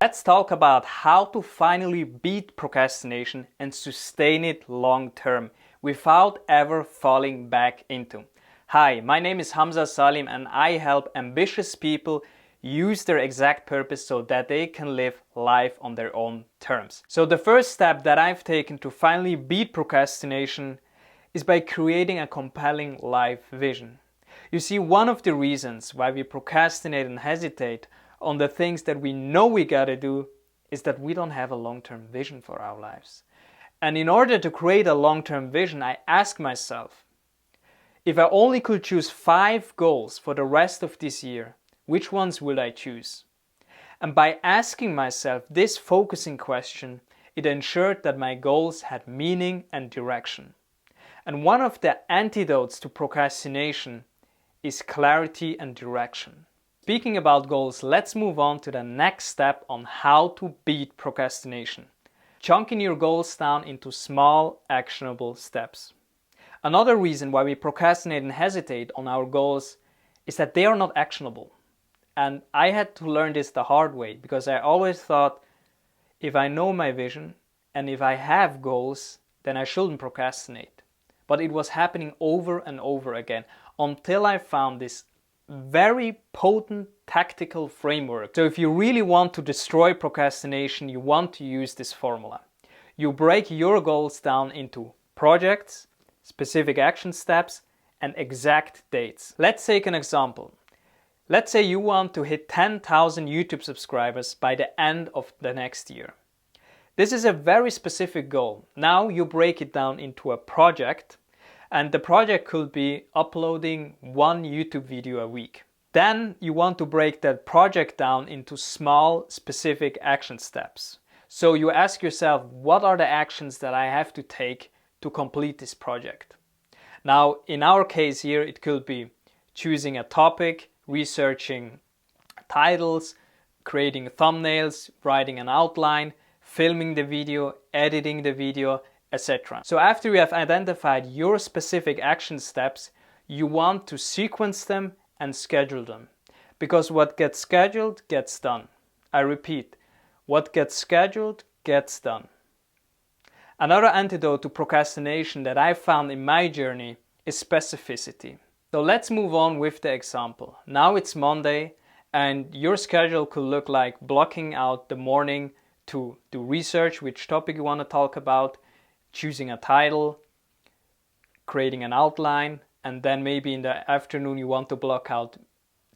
Let's talk about how to finally beat procrastination and sustain it long term without ever falling back into. Hi, my name is Hamzah Salim and I help ambitious people use their exact purpose so that they can live life on their own terms. So the first step that I've taken to finally beat procrastination is by creating a compelling life vision. You see, one of the reasons why we procrastinate and hesitate on the things that we know we gotta do is that we don't have a long-term vision for our lives. And in order to create a long-term vision, I ask myself, if I only could choose 5 goals for the rest of this year, which ones would I choose? And by asking myself this focusing question, it ensured that my goals had meaning and direction. And one of the antidotes to procrastination is clarity and direction. Speaking about goals, let's move on to the next step on how to beat procrastination. Chunking your goals down into small, actionable steps. Another reason why we procrastinate and hesitate on our goals is that they are not actionable. And I had to learn this the hard way because I always thought if I know my vision and if I have goals, then I shouldn't procrastinate. But it was happening over and over again until I found this very potent tactical framework. So if you really want to destroy procrastination, you want to use this formula. You break your goals down into projects, specific action steps, and exact dates. Let's take an example. Let's say you want to hit 10,000 YouTube subscribers by the end of the next year. This is a very specific goal. Now you break it down into a project, and the project could be uploading 1 YouTube video a week. Then you want to break that project down into small, specific action steps. So you ask yourself, what are the actions that I have to take to complete this project? Now, in our case here, it could be choosing a topic, researching titles, creating thumbnails, writing an outline, filming the video, editing the video, etc. So after you have identified your specific action steps, you want to sequence them and schedule them. Because what gets scheduled gets done. I repeat, what gets scheduled gets done. Another antidote to procrastination that I found in my journey is specificity. So let's move on with the example. Now it's Monday and your schedule could look like blocking out the morning to do research, which topic you want to talk about, choosing a title, creating an outline, and then maybe in the afternoon you want to block out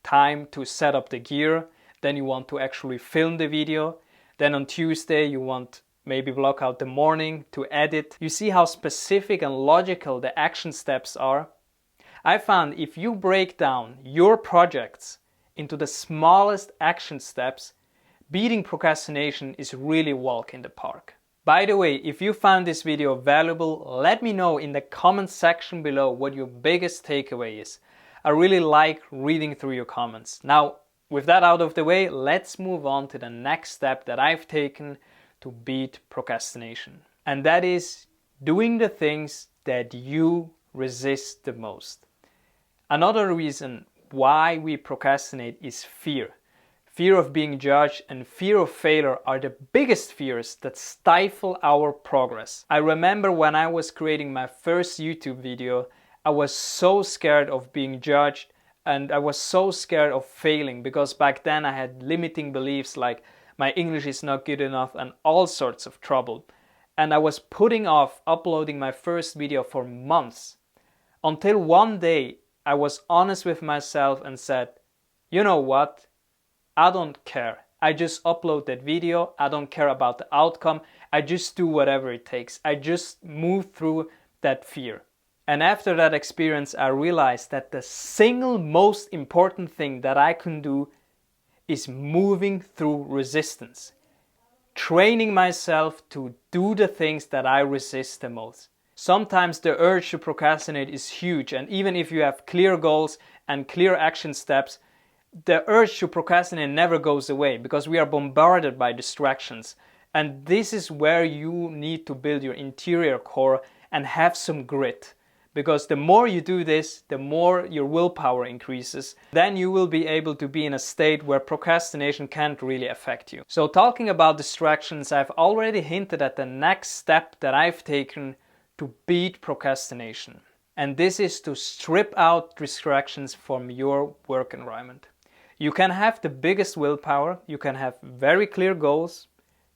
time to set up the gear, then you want to actually film the video, then on Tuesday you want maybe block out the morning to edit. You see how specific and logical the action steps are? I found if you break down your projects into the smallest action steps, beating procrastination is really a walk in the park. By the way, if you found this video valuable, let me know in the comment section below what your biggest takeaway is. I really like reading through your comments. Now, with that out of the way, let's move on to the next step that I've taken to beat procrastination. And that is doing the things that you resist the most. Another reason why we procrastinate is fear. Fear of being judged and fear of failure are the biggest fears that stifle our progress. I remember when I was creating my first YouTube video, I was so scared of being judged and I was so scared of failing because back then I had limiting beliefs like my English is not good enough and all sorts of trouble. And I was putting off uploading my first video for months until one day I was honest with myself and said, you know what? I don't care. I just upload that video. I don't care about the outcome. I just do whatever it takes. I just move through that fear. And after that experience, I realized that the single most important thing that I can do is moving through resistance. Training myself to do the things that I resist the most. Sometimes the urge to procrastinate is huge, and even if you have clear goals and clear action steps, the urge to procrastinate never goes away because we are bombarded by distractions. And this is where you need to build your interior core and have some grit. because the more you do this, the more your willpower increases. Then you will be able to be in a state where procrastination can't really affect you. So talking about distractions, I've already hinted at the next step that I've taken to beat procrastination. And this is to strip out distractions from your work environment. You can have the biggest willpower, you can have very clear goals,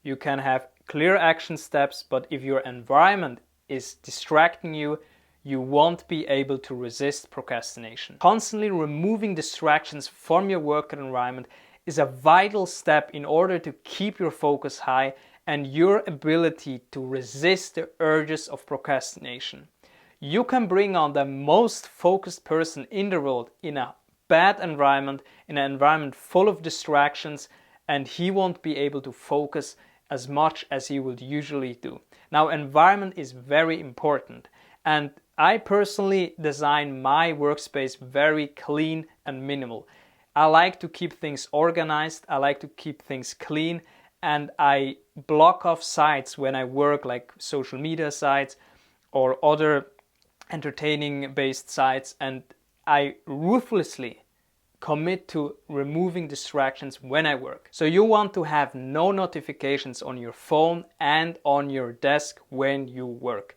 you can have clear action steps, but if your environment is distracting you, you won't be able to resist procrastination. Constantly removing distractions from your work environment is a vital step in order to keep your focus high and your ability to resist the urges of procrastination. You can bring on the most focused person in the world in a bad environment, in an environment full of distractions, and he won't be able to focus as much as he would usually do. Now, environment is very important, and I personally design my workspace very clean and minimal. I like to keep things organized, I like to keep things clean, and I block off sites when I work, like social media sites or other entertaining based sites, and I ruthlessly commit to removing distractions when I work. So you want to have no notifications on your phone and on your desk when you work.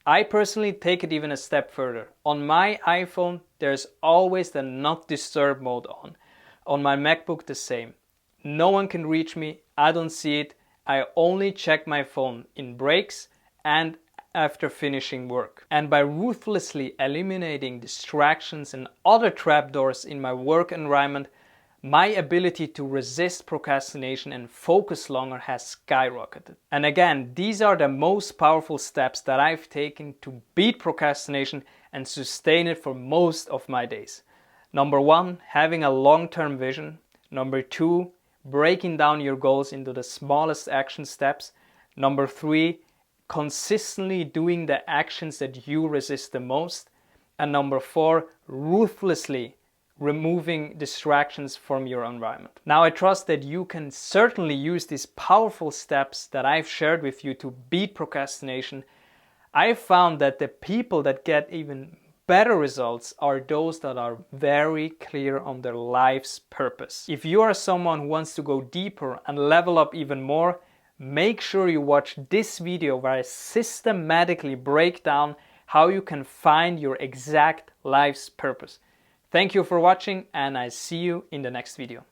I personally take it even a step further. On my iPhone, there's always the not disturb mode on. On my MacBook, the same. No one can reach me, I don't see it. I only check my phone in breaks and after finishing work. And by ruthlessly eliminating distractions and other trapdoors in my work environment, my ability to resist procrastination and focus longer has skyrocketed. And again, these are the most powerful steps that I've taken to beat procrastination and sustain it for most of my days. Number 1, having a long-term vision. Number 2, breaking down your goals into the smallest action steps. Number 3, consistently doing the actions that you resist the most. And number 4, ruthlessly removing distractions from your environment. Now, I trust that you can certainly use these powerful steps that I've shared with you to beat procrastination. I've found that the people that get even better results are those that are very clear on their life's purpose. If you are someone who wants to go deeper and level up even more, make sure you watch this video where I systematically break down how you can find your exact life's purpose. Thank you for watching, and I see you in the next video.